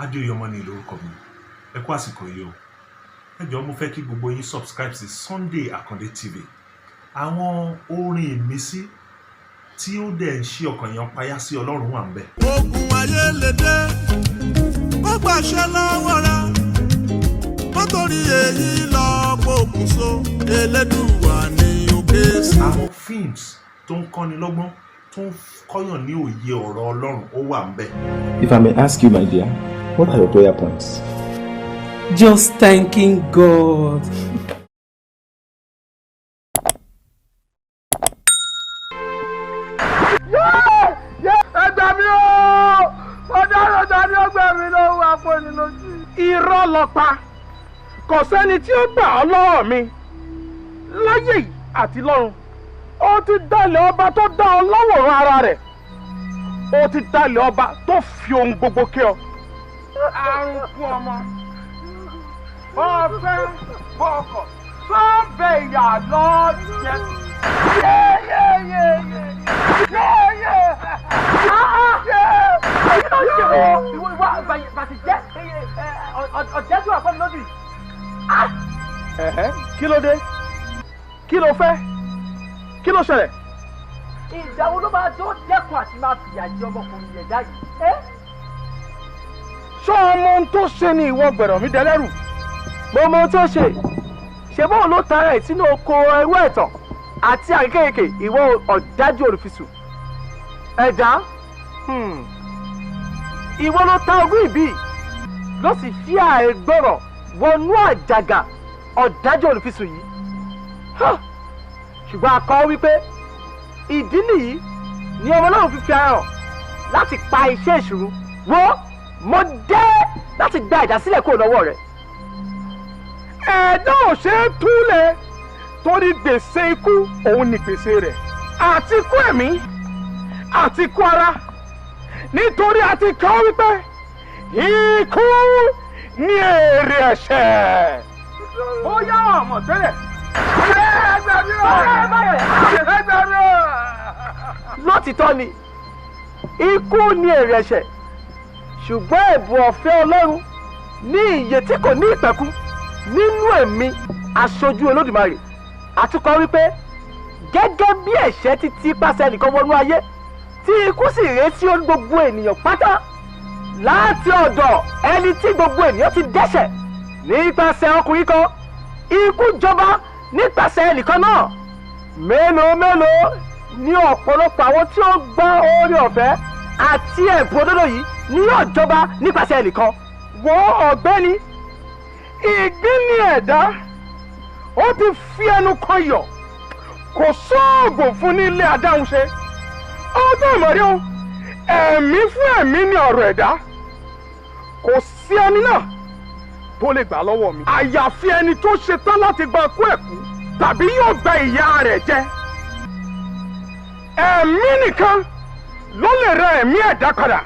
Adéyọmọ́ni lórúkọ mi. Ẹ kú àsìkò yìí o. Ẹ jọ̀ọ́ mo fẹ́ kí gbogbo yín subscribe sí Sunday Akande TV. Àwọn orin ìmísí tí ó dẹ̀ ń ṣí ọkàn yẹn payá sí Ọlọ́run wà ńbẹ̀. Ogun ayé lè dé, ó gbàṣẹ lọ́wọ́ rẹ̀, nítorí èyí lọ pokùnso, Elédùwà ní òkè sí. Àwọn films tó ń kọ́ni lọ́gbọ́n, tó ń kọ́yàn ní òye ọ̀rọ̀ Ọlọ́run ó wà ńbẹ̀. If I may ask you, my dear, what are your prayer points? Just thanking God. Irọ́ ló pa, kò sẹ́ni tí ó gbà ọ́ lọ́wọ́ mi láyé yìí àti lọ́run. Ó ti dalẹ̀ ọba tó dá ọ láwòrán ara rẹ̀, ó ti dalẹ̀ ọba tó fi ohun gbogbo kẹ́ ọ. Àrùn kú ọmọ, ọ̀fẹ́ bọ̀ọ̀kọ̀ tó bẹ ìyá lọ́jẹ́. Kí ló dé? Kí ló fẹ́? Kí ló ṣẹlẹ̀? Ìjà wo ló máa tó dẹ́kun àti máa fìyà jẹ ọmọkùnrin ẹ̀dá yìí? Ṣé ọmọ ohun tó ṣe ni ìwọ gbẹ̀rọ̀ mi dẹlẹ́rù? Mo mọ ohun tó ṣe. Ṣé bóun ló tara ẹ̀ sínú oko ẹrú ẹ̀tàn àti àkékèké ìwọ ọ̀dájú olùfisùn? Ẹ̀dá ìwọ ló ta ogún ìbí ló sì fi àìgbọràn wọnú àjàgà ọ̀dájú olùfisùn yìí. Ṣùgbọ́n a kọ wípé ìdí nìyí ni ọmọ náà fi fi ara hàn láti pa iṣẹ́ ìṣòro. Wo mo dé láti gba ìdásílẹ̀ kúrò lọ́wọ́ rẹ̀. Ẹ̀dá ò ṣe é túlẹ̀ torí gbèsè ikú òun ni gbèsè rẹ̀. Àti kú ẹ̀mí àti kú ara, nítorí a ti kọ wípé ikú ni èrè ẹ̀ṣẹ̀. Ó yá ọmọ tẹ́lẹ̀. Lótìtọ́ ni ikú ni èrè ẹ̀ṣẹ̀, ṣùgbọ́n ẹ̀bùn ọ̀fẹ́ Ọlọ́run ní ìyè tí kò ní ìpẹ̀kun nínú ẹ̀mí aṣojú Olódùmarè. Àtúkọ wípé gẹ́gẹ́ bí ẹ̀ṣẹ̀ ti ti pàṣẹ nìkan wọnú ayé, tí ikú sì ré sí gbogbo ènìyàn pátá láti ọ̀dọ̀ ẹni tí gbogbo ènìyàn ti dẹ́ṣẹ̀ nípasẹ̀ ọkùnrin kan, ikú jọba nípasẹ̀ ẹnìkan náà. Mélòó mélòó ní ọ̀pọ̀lọpọ̀ àwọn tí ó gbọ́ oore ọ̀fẹ́ àti ẹ̀bùn òdodo yìí ni yóò jọba nípasẹ̀ ẹnìkan. Wo ọ̀gbẹ́ni, ìgbín ni ẹ̀dá, ó ti fi ẹnu kan yọ̀, kò sóògùn fún nílé adáhunṣe. Ó tó ìmọ̀rí o, ẹ̀mí fún ẹ̀mí ni ọ̀rọ̀ ẹ̀dá, kò sí ẹni náà tó lè gbà lọ́wọ́ mi, àyàfi ẹni tó ṣetán láti gba ikú ẹ̀kú tàbí yóò gba ìyà rẹ̀ jẹ. Ẹ̀mí nìkan ló lè ra ẹ̀mí ẹ̀dá padà.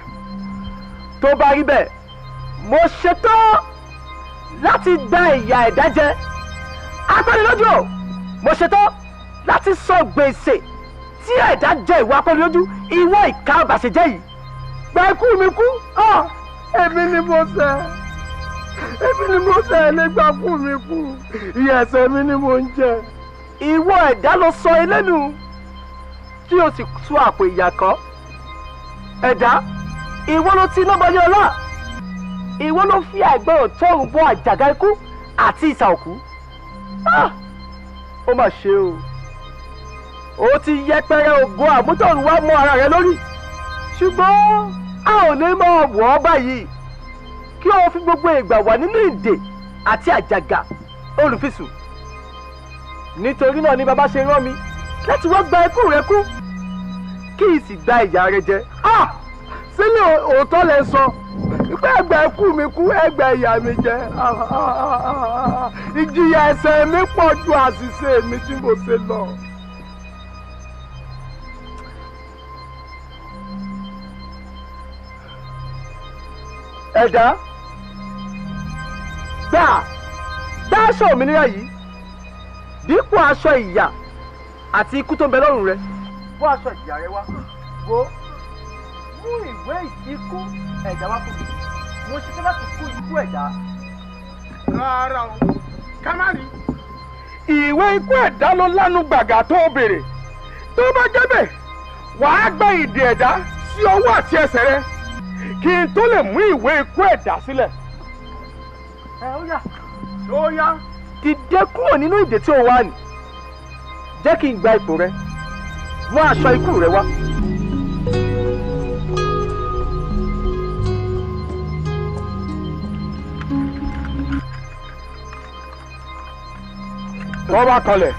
Tó bá rí bẹ́ẹ̀, mo ṣetán láti gba ìyà ẹ̀dá jẹ. Apẹ́nilójú o, mo ṣetán láti sọ gbèsè tí ẹ̀dá jẹ ìwà apẹ́nilójú, ìwọ ìka àbàṣejẹ́ yìí. Gba ikú mi kú, èmi ni mo ṣẹ̀. Èmi ni mo ṣẹ̀, ẹlẹ́gbà kú mi kú. Ìyà ẹ̀ṣẹ̀ mi ni mo ń jẹ. Ìwọ ẹ̀dá ló sọ elénu kí o sì tú àpò ìyà kan. Ẹ̀dá, ìwọ ló ti iná bọlé ọlá. Ìwọ ló fi àìgbọràn tọrùn bọ àjàgà ikú àti ìsà òkú. Ó mà ṣe o. Ó ti yẹpẹrẹ ògo àmútọ̀run wá mọ́ ara rẹ lórí. Ṣùgbọ́n a ò ní máa wọ̀ ọ́ báyìí kí o fi gbogbo ìgbà wà nínú ìdè àti àjàgà olùfisùn. Nítorí náà ni bàbá ṣe rán mi láti wá gba ikú rẹ kú kí n sì gba ìyà rẹ jẹ. Sílẹ̀ òótọ́ lẹ sọ pé ẹgbẹ́ ikú mi kú, ẹgbẹ́ ìyà mi jẹ. Ìjìyà ẹ̀ṣẹ̀ mi pọ̀ ju àṣìṣe mi tí mo ṣe lọ. Ẹ̀dá, gbà aṣọ òmìnira yìí dípò aṣọ ìyà àti ikú tó ń bẹ lọ́rùn rẹ. Bó aṣọ ìyà rẹ wá, wo mú ìwé ikú ẹ̀dá wá fún mi. mo ṣe fẹ́ láti kú ikú ẹ̀dá. Rárá o, ká má rí. Ìwé ikú ẹ̀dá ló lánú gbàgà tó béèrè. Tó bá jẹ́ bẹ́ẹ̀, wàá gbé ìdè ẹ̀dá sí ọwọ́ àti ẹsẹ̀ rẹ kí n tó lè mú ìwé ikú ẹ̀dá sílẹ̀. Ó yá. Ó yá. Dìde kúrò nínú ìdè tí o wà ní. Jẹ́ kí n gba ipò rẹ. Mú aṣọ ikú rẹ wá. Wọ́n bá kanlẹ̀.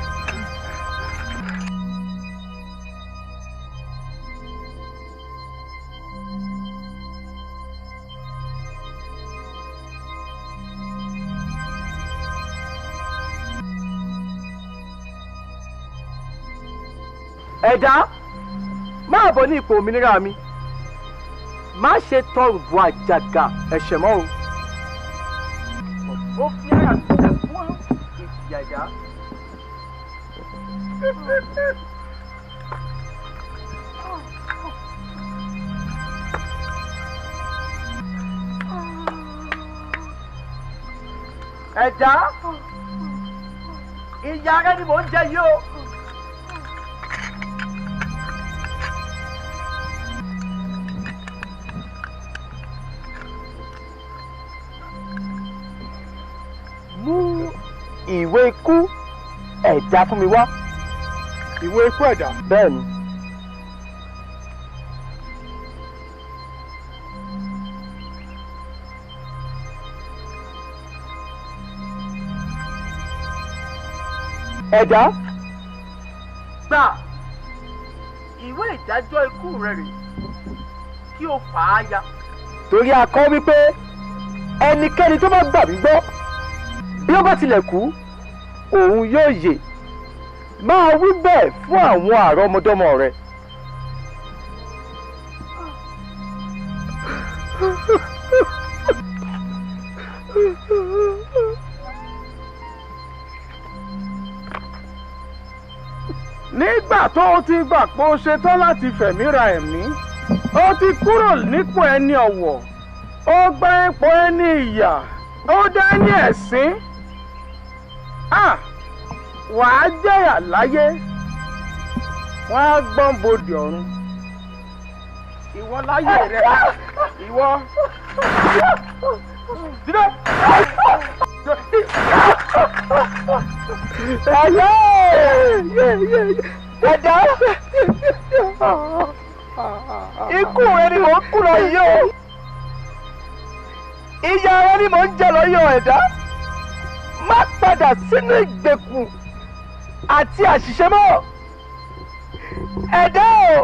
Ẹ̀dá, máa bọ̀ ní ipò òmìnira mi. Má ṣe tọrùn bọ àjàgà ẹ̀ṣẹ̀ mọ́ o. Ó fi àyà sílẹ̀ fún ìjìyà ẹ̀dá. Ẹ̀dá, ìyà rẹ ni mò ń jẹ yìí o. Mú ìwé ikú ẹ̀dá fún mi wá. Ìwé ikú ẹ̀dá? Bẹ́ẹ̀ni. Ẹ̀dá, gbà ìwé ìdájọ́ ikú rẹ rèé kí o fà á ya. Torí a kọ wípé ẹnikẹ́ni tó bá gbà mí gbọ́ bí ó bá tilẹ̀ kú òun yóò yè. Máa wí bẹ́ẹ̀ fún àwọn àrọ́mọdọ́mọ rẹ. Nígbà tó o ti gbà pé o ṣetán láti fẹ̀mí ra ẹ̀mí, o ti kúrò nípò ẹni ọ̀wọ̀, ó gba ipò ẹni ìyà, ó dá ní ẹ̀sín. Wàá jẹ̀yà láyé, wọ́n á gbọ́n bodè ọ̀run. Ìwọ láyé rẹ, ìwọ. Dídé. Ẹ̀dá, ikú rẹ ni mò ń kú lọ yìí o. Ìyà rẹ ni mò ń jẹ lọ yìí o ẹ̀dá. Má padà sínú ìgbèkùn àti àṣìṣe mọ́. Ẹ̀dá o,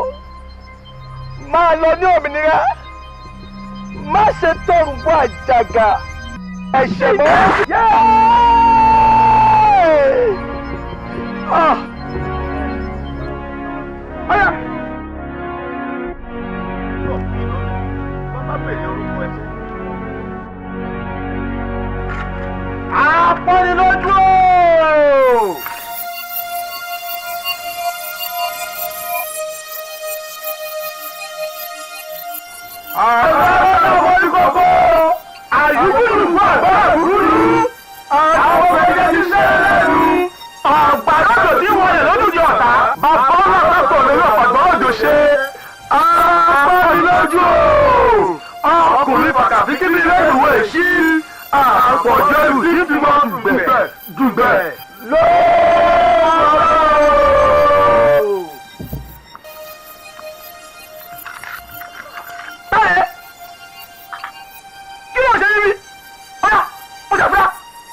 máa lọ ní òmìnira. Má ṣe tọrùn bọ àjàgà ẹ̀ṣẹ̀ mọ́. Ọ̀yà. Apọ́nilójú o! Àyùkúrùkú àgbà àbúrú, àwọn ẹgbẹ́ ti ṣẹlẹ̀ lẹ́nu, àgbàdo tí wọ́n lè lọ́dún di ọ̀tá, bàbá ọlọ́pàá pọ̀ lórí ọ̀pọ̀gbọ́n òjò ṣe. Apọ́nilójú o! Ọkùnrin pàtàkì kí ni ilé ìwé ṣí, àpọ̀jọ́ ìlú tí fi máa dùgbẹ̀ lọ́wọ́. Kí ló ṣe níbi? Ọ̀yà, ó jà fúra,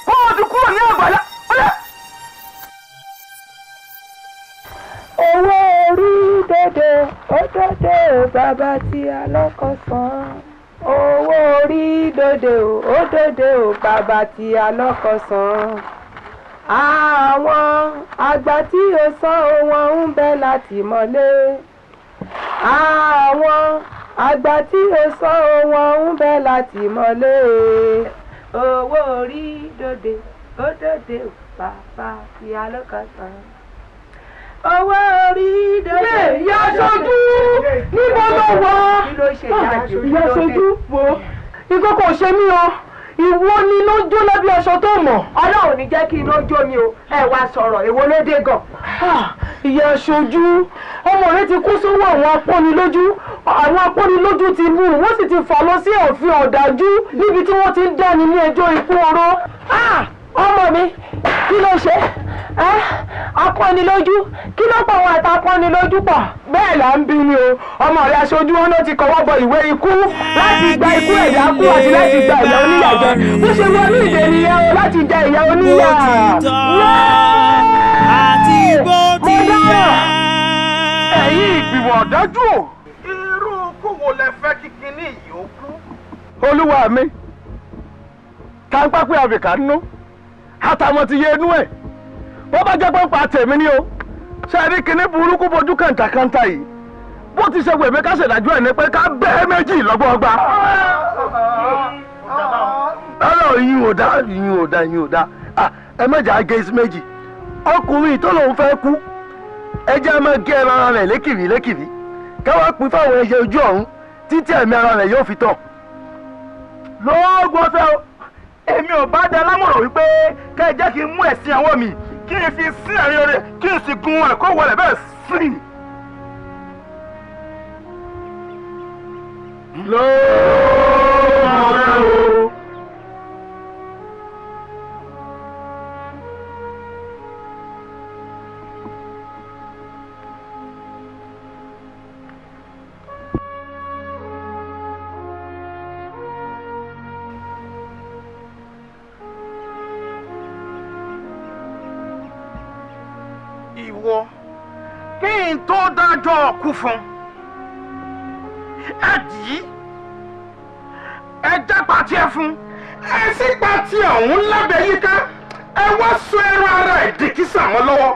kó o ti kúrò ní àgbàlá, ọ̀yà. Owó orí dòdò, ó dòdò bàbá tí alọ́kọ̀ san. Owó orí dòdò, ó dòdò bàbá tí alọ́kọ̀ san. Àwọn àgbà tí ó san wọn ń bẹ láti mọ́lé. Àwọn àgbà tí ó san wọn ń bẹ láti mọ́lé. Owó orí dòdò, ó dòdò bàbá tí alọ́kọ̀ san. Owó orí dòdò. Ìyá aṣojú níbo ló wọ? Kí ló ṣe ìyá aṣojú? Ìyá aṣojú wo? ìkókò ṣe mí o. Ìwọ ni iná jó lábí aṣọ tó mọ̀. Ọlọ́run ní jẹ́ kí iná jó mi o. Ẹ wá sọ̀rọ̀ èwo ló dé gan. Ìyá aṣojú, ọmọ rẹ ti kú sówó àwọn apọ́nilójú. Àwọn apọ́nilójú ti mú wọ́n sì ti fà lọ sí òfin ọ̀dájú níbi tí wọ́n ti ń dáni ní ẹjọ́ ikú oró. Ọmọ mi, kí ló ṣe? Apọ́nilójú, kí ló pọ̀ wọn àti apọ́nilójú pọ̀? Bẹ́ẹ̀ là ń bí ni o. Ọmọ rẹ aṣojú wọn ló ti kọwọ́ bọ ìwé ikú láti gba ikú ẹ̀dá kú àti láti gba ìyà oníyà jẹ. Bó ṣe wọnú ìdè nìyẹn o láti jẹ ìyà oníyà. Àti bó ti yẹ. Ẹ̀yin ìgbìmọ̀ ọ̀dájú o. Irú ikú wo lẹ fẹ́ kí kinní yìí ó kú? Olúwa mi, ká ń pápẹ́ àbìkà nínú, àtàwọn ti yé inú ẹ̀. Wọ́n bá jẹ́ pé ń pa tèmi ni o. Ṣé ẹ rí kinní burúkú bojú kàńtàkàńtà yìí? Bó ti ṣe wèmí ká ṣèdájú ẹ̀ ní pé ká bẹ́ẹ̀ méjì lọ́gbọ́gba. Ọ̀rọ̀ yín ò dá. Ẹ mẹ́jà gé sí méjì. Ọkùnrin tó lòun fẹ́ kú. Ẹ jẹ́ máa gé ara rẹ̀ lékìrí. Káwá pín fáwọn ẹyẹ ojú ọ̀run títí ẹ̀mí ara rẹ̀ yóò fi tàn. Lọ́gbọ́n fẹ́ o. Èmi ò bá dẹ lámọ̀ràn wípé ká ẹ jẹ́ kí n mú ẹ̀sìn àwọn mi kí n fi sí ẹ̀rín rẹ̀ kí n sì gun ẹ̀kọ́ wọlé bẹ́ẹ̀ sí. Lọ́gbọ́n o. Ìwọ kí n tó dájọ́ kú fún ẹ dì í ẹ jápa tí ẹ fún ẹ sì pa tí ọ̀hún lábẹ́ yíká ẹ wá sọ ẹran ara ẹ̀ di kí sàwọn lọ́wọ́.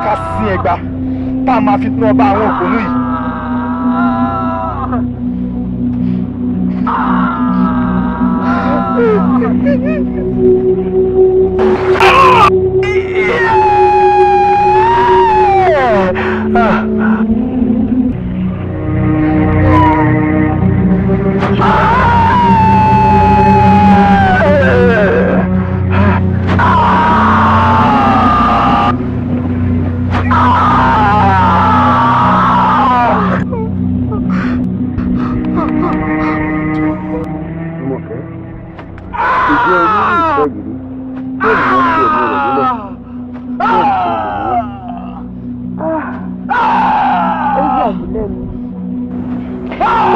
ká sin ẹ̀gbà tá a máa fi tún ọba àwọn òpònú yìí.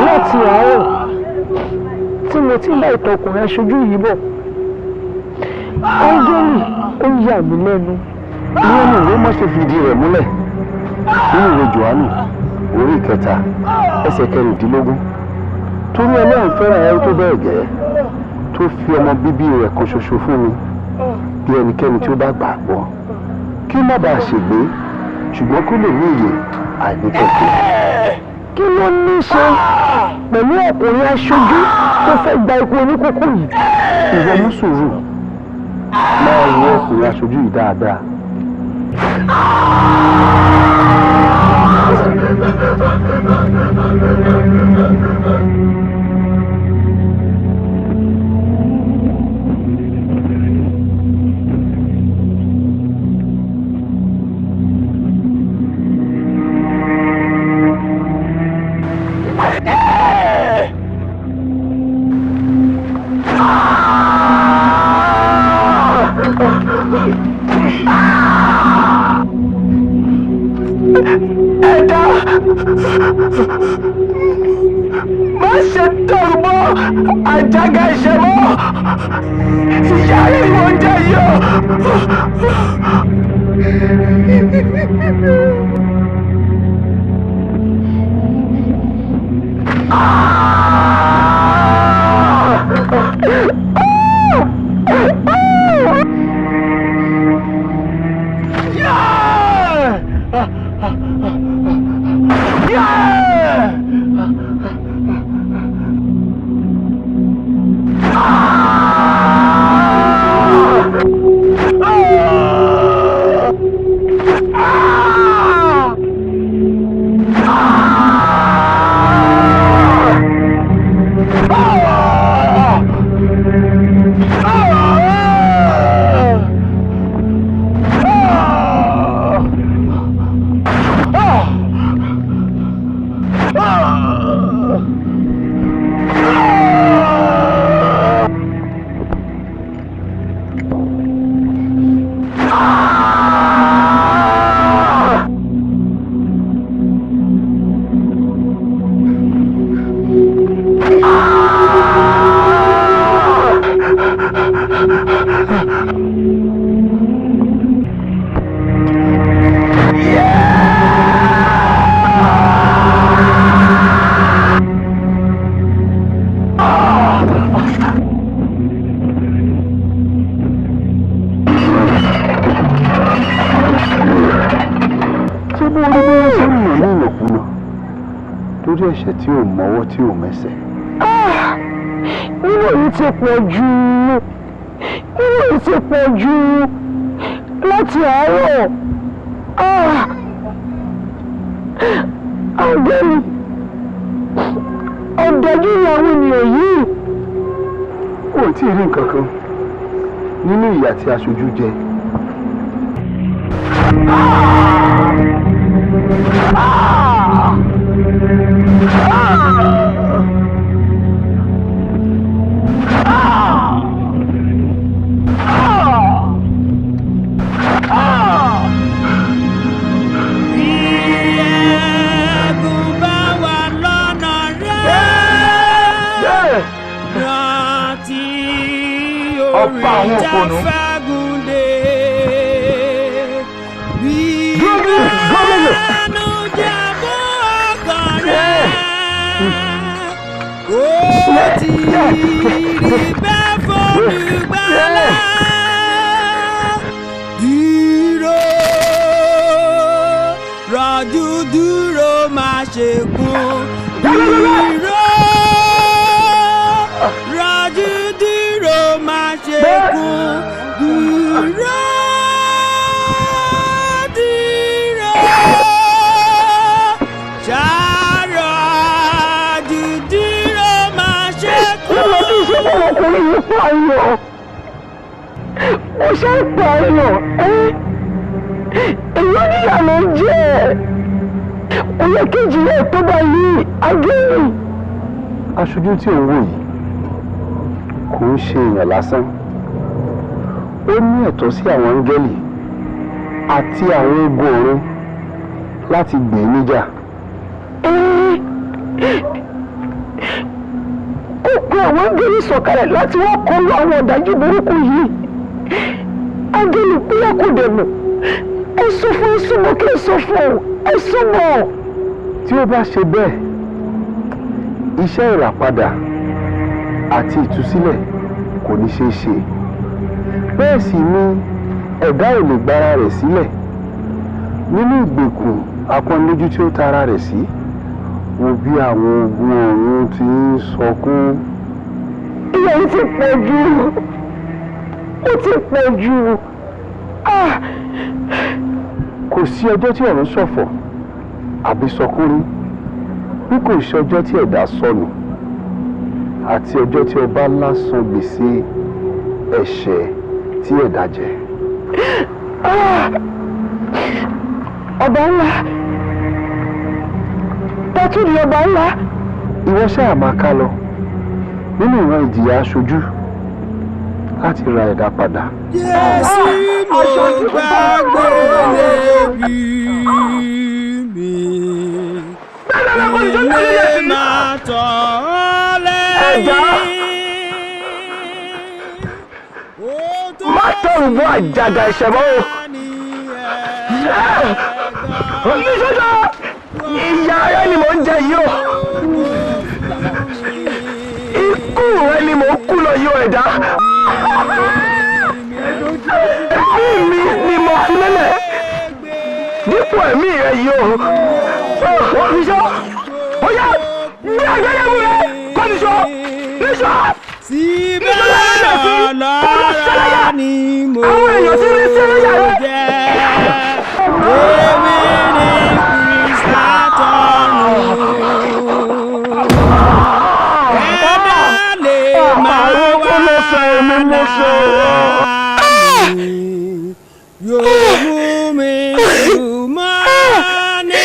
Láti àárọ̀ tí mo ti ń bá ìtọkùnrin aṣojú yìí bọ̀, áńgẹ́lì ó yà mí lẹ́nu. Nínú ìwé Mósè fìdí rẹ̀ múlẹ̀ nínú ìwé Jòhánù orí 3 ẹsẹ̀ 16. Torí Ọlọ́run fẹ́ràn ayé tó bẹ́ẹ̀ gẹ́ tó fi ọmọ bíbí rẹ̀ kan ṣoṣo fún mi bí ẹnikẹ́ni tí ó bá gbàgbọ́ kí ó má bàa ṣègbé ṣùgbọ́n kó lè ní ìyè àìnípẹ̀kun. Kí ló ní í ṣe pẹ̀lú ọkùnrin aṣojú tó fẹ́ gba ikú oníkókó yìí? Ìwọ mú sùúrù máa wo ọkùnrin aṣojú yìí dáadáa. Ẹ̀dá má ṣe dẹrù mọ́ àjàgà ẹ̀ṣẹ̀ mọ́, ìyá rẹ̀ ni wọ́n jẹ́ yìí o. Ẹ̀ṣẹ̀ tí ò mọ́wọ́ tí ò mẹsẹ̀. Nínú èyí ti pọ̀ jù, nínú èyí ti pọ̀ jù láti àárọ̀. Àgbẹ̀rù ọ̀dájú ni àwọn ènìyàn yìí. Ó tí ì rí nǹkan kan nínú ìyà tí aṣojú jẹ. Ọba àwọn òpònú. dúró má ṣe kú dúró rọ̀jú dúró má ṣe kú dúró dúró ṣàròjú dúró má ṣe kú. ọmọkùnrin yìí pààyàn ó ṣe ń pààyàn èyí níyà ló ń jẹ ó yẹ kí ìjìyà tó bá yí agéyìn. aṣojú tí òun wò yìí kò ń ṣe èèyàn lásán ó ní ẹ̀tọ́ sí àwọn áńgẹ́lì àti àwọn ogun ọ̀run láti gbè é níjà. ó pe àwọn áńgẹ́lì sọ̀kalẹ̀ láti wọ́n kọlu àwọn ọ̀dájú burúkú yìí. áńgẹ́lì bóyá kò dẹ̀ mọ̀ ẹ sọ fún ẹ súnmọ́ kí ẹ sọ fún ẹ súnmọ́. tí ó bá ṣe bẹ́ẹ̀ iṣẹ́ ìràpadà àti ìtúsílẹ̀ kò ní ṣeé ṣe bẹ́ẹ̀ sì ni ẹ̀dá ò lè gbára rẹ̀ sílẹ̀ nínú ìgbèkùn apọ́nlójú tí ó tara rẹ̀ sí. wo bí àwọn ogun ọ̀run ti ń sọkún. ìyà yìí ti pọ̀ jù ó ti pọ̀ jù. kò sí ọjọ́ tí ọ̀run ṣọ̀fọ̀ àbí sọkún rí bí kò ṣe ọjọ́ tí ẹ̀dá sọnù àti ọjọ́ tí ọba ńlá san gbèsè ẹ̀ṣẹ̀ tí ẹ̀dá jẹ. ọba ńlá tẹ́tù ni ọba ńlá. ìwọ ṣáà máa ká lọ nínú ìran ìjìyà aṣojú láti ra ẹ̀dá padà. Jésù mo gbàgbé lébi mi ilé máa tọ̀ ọ́ lẹ́yìn. má tọrùn bọ́ àjàgà ẹ̀ṣẹ̀ mọ́ o. oníṣẹ́jọ́ ìyá rẹ ni mò ń jẹ yìí o. ikú rẹ ni mò ń kú lọ yìí o ẹ̀dá. ẹ̀mí mi ni mo fi lélẹ̀ dípò ẹ̀mí rẹ yìí o. oníṣọ́ ó yá ní àgbẹ̀yẹ̀wò rẹ kọ́ níṣọ́ níṣọ́. síbẹ̀ ọlọ́rọ̀ ni mo jẹ́ èmi ní kristátọ́nù ẹ̀dá lè máa wá lára mi yóò mú mi súnmọ́ ní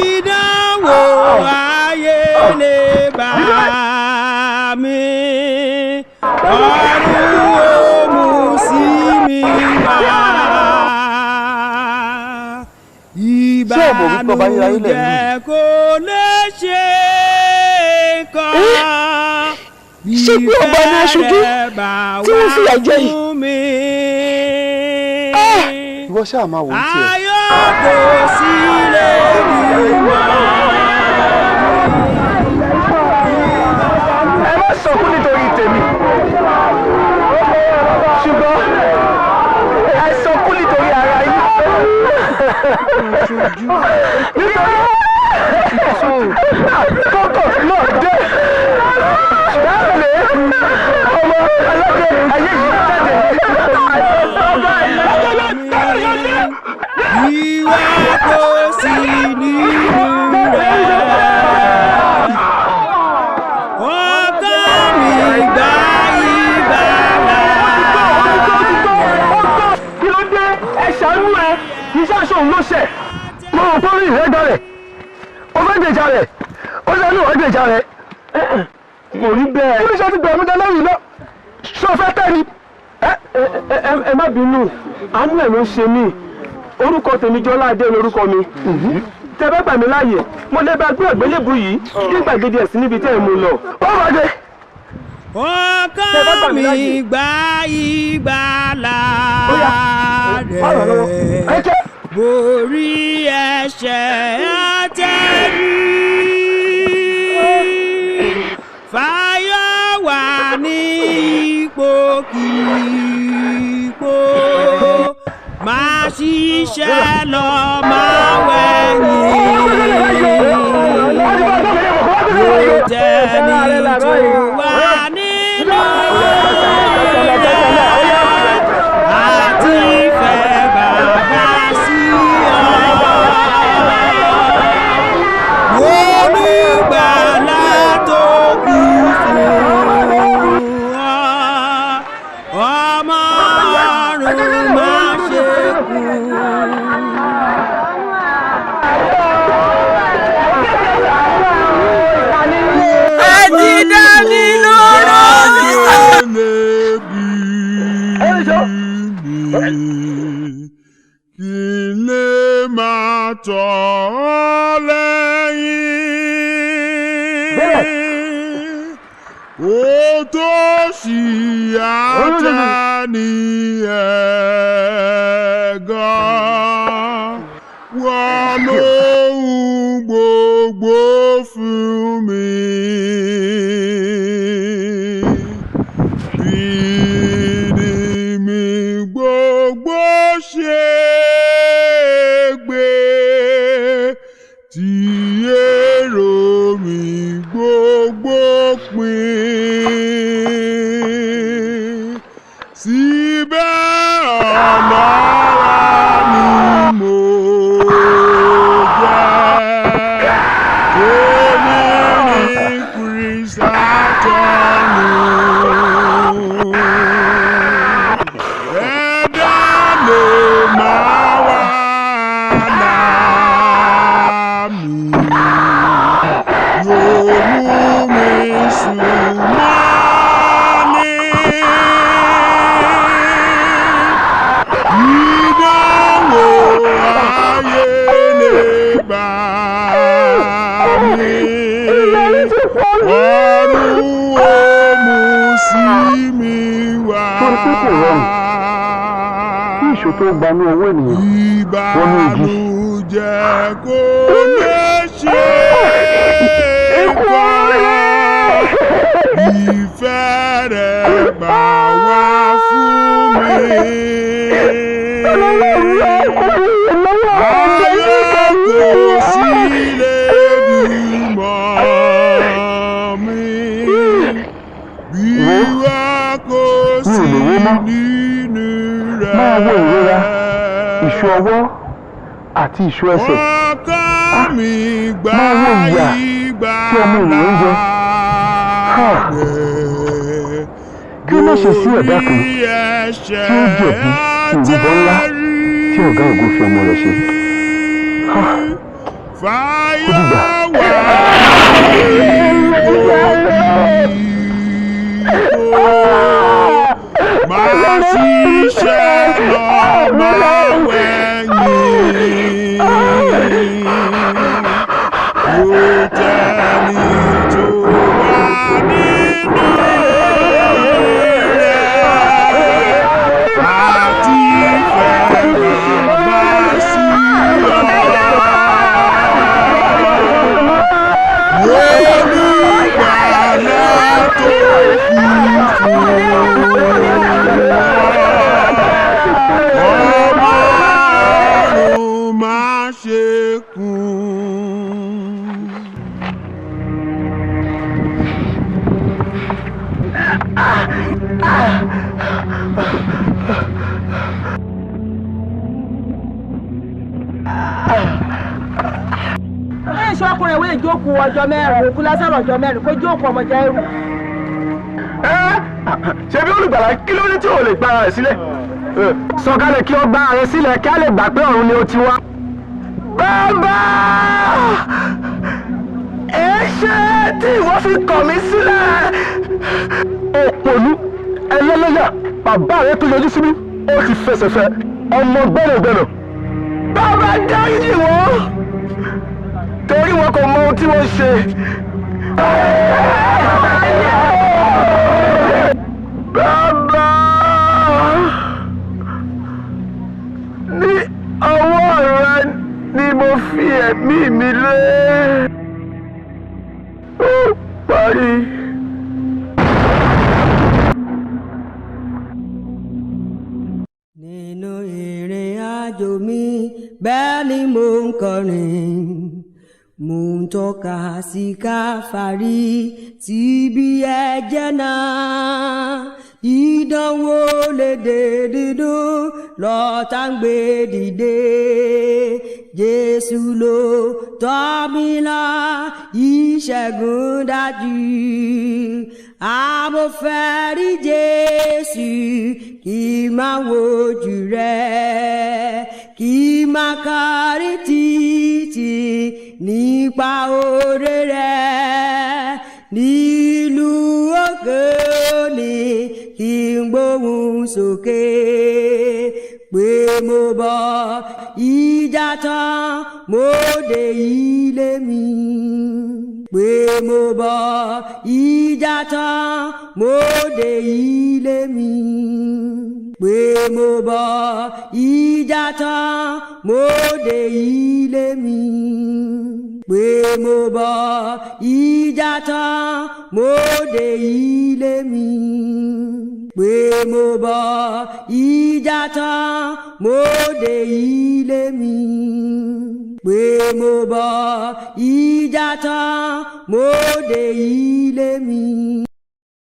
ìdánwò ayé lè bá mi ọ̀run ó mú sí mi wá ìbànújẹ́ kò lè ṣe kọ́ ṣé bí ọba ní aṣojú tí wọ́n fìyà jẹ yìí. ìwọ ṣáà máa wò ó tiẹ̀. ayọ̀ kò sí lè rí mọ́. ẹ má sọkún nítorí tèmi ṣùgbọ́n ẹ sọkún nítorí ara yín. nítorí kókò náà dé láàlẹ́ ọmọ alájẹ ayé yìí jáde. ìwà kò sí nínú rẹ̀ ọkàn mi gbà ìgbàlà. kí ló dé ẹ ṣàánú ẹ iṣẹ́ aṣọ òun ló ṣẹ̀ mo rò pé orí ìrẹ́gbà rẹ̀ ó fẹ́ gbèjà rẹ̀ ó lẹ́nu ìwà gbèjà rẹ̀ kò rí bẹ́ẹ̀. oníṣẹ́ ti bẹ̀rù dáná yìí lọ ṣó fẹ́ tẹ́ ni. ẹ má bínú àánú ẹ̀ ló ń ṣe mí orúkọ tèmi Jọládé lórúkọ mi. tẹ bá gbà mí láàyè mo lè bá gbé àgbélébù yìí ní gbàgede ẹ̀sìn níbi tẹ́ ẹ̀ mú lọ. ó wà dé. ọkàn mi gbà ìgbàlà rẹ̀ borí ẹ̀ṣẹ̀ àtẹ̀rí fàyọ̀ wà ní ipòkípò má ṣe ṣiṣẹ́ lọ máa wẹ̀yìn. Kò tẹ́ni tó wà nínú rẹ̀ àti fẹ́ bàbá sí ọ. Olùgbàlà tó kú fún ọ, ọmọ ọ̀run má ṣe kú. Ẹ ti dá mi lóró. Kí lè máa tọ̀ ọ́ lẹ́yìn. Ó tó ṣì àtẹni ẹ̀gàn. Wọ́n lóhùn gbogbo fún mi. Bíni mi gbogbo ṣe gbé, tí èrò mi gbogbo pin. Síbẹ̀ ọlọ́ra ni mo jẹ́. Èmi ni Kristátọ́nù. Ẹ̀dá lè máa wà láàmì. Yóò mú mi súnmọ́ ni. Ìdánwò ayé lè bá mi. Ọ̀run ó mú sí mi wá. Kí ìṣó tó gbanú owó ènìyàn wọ́n ní igi. Ìbànújẹ́ kò lè ṣe kọ́. Ìfẹ́ rẹ̀ bá wá fún mi. Ayé kò sí lè dùnmọ́ mi. Bí wá kò sí nínú rẹ̀. Máa wo ìrora, ìṣó ọwọ́ àti ìṣó ẹsẹ̀. Máa wo ìyà tí ọmọ ènìyàn ń jẹ. Kí ó má ṣe sí ẹ̀dá kan tí ó jẹ̀bi ìrúbọ ńlá tí ọ̀gá ògo fi ọmọ rẹ̀ ṣe. Ó dìgbà. Máa ṣiṣẹ́ lọ máa wẹ̀yìn. Kò tẹ́ni tó wà nínú rẹ̀ àti fẹ́ bàbá sí ọ. Olùgbàlà tó kú fún ọ. Ọmọ ọ̀run má ṣe kú. Ṣé ọkùnrin ìwé ìjókòó ọjọ́ mẹ́rin òkú lásán ọjọ́ mẹ́rin kó jókòó ọmọ jẹ́ ẹrù. Ṣé bí olùgbàlà kí ló ní tí ò lè gba ara rẹ̀ sílẹ̀? Sọ̀kalẹ̀ kí ó gba ara rẹ̀ sílẹ̀ kí á lè gbà pé ọ̀run ni ó ti wá. Bàbá! Èṣe tí ìwọ fi kọ̀ mí sílẹ̀? Òpònú ẹlẹ́lẹ́yà bàbá rẹ̀ tó yọjú sí mi ó ti fẹsẹ̀ fẹ ọmọ gbẹ́nàgbẹ́nà. Bàbá dáríjì wọ́n torí wọn kò mọ ohun tí wọ́n ṣe. Bàbá ní ọwọ́ rẹ ni mo fi ẹ̀mí mi lé. Ó parí. Nínú ìrìn àjò àjò mi bẹ́ẹ̀ ni mò ń kọrin mò ń tọ́ka sí Káfárì síbi ẹ̀jẹ̀ náà ìdánwò lè dé dídùn lọ́tà ń gbé dìde Jésù ló tọ́ mi lọ ìṣẹ́gun dájú àmọ́ fẹ́ rí Jésù kí máa wojú rẹ̀ kí máa kárí títí nípa oore rẹ̀ nílùú ògo ni kí n gbóhùn sókè pé mo bọ́ ìjà tán mo dé ilé mi pé mo bọ́ ìjà tán mo dé ilé mi pé mo bọ́ ìjà tán mo dé ilé mi pé mo bọ́ ìjà tán mo dé ilé mi pé mo bọ́ ìjà tán mo dé ilé mi pé mo bọ́ ìjà tán mo dé ilé mi.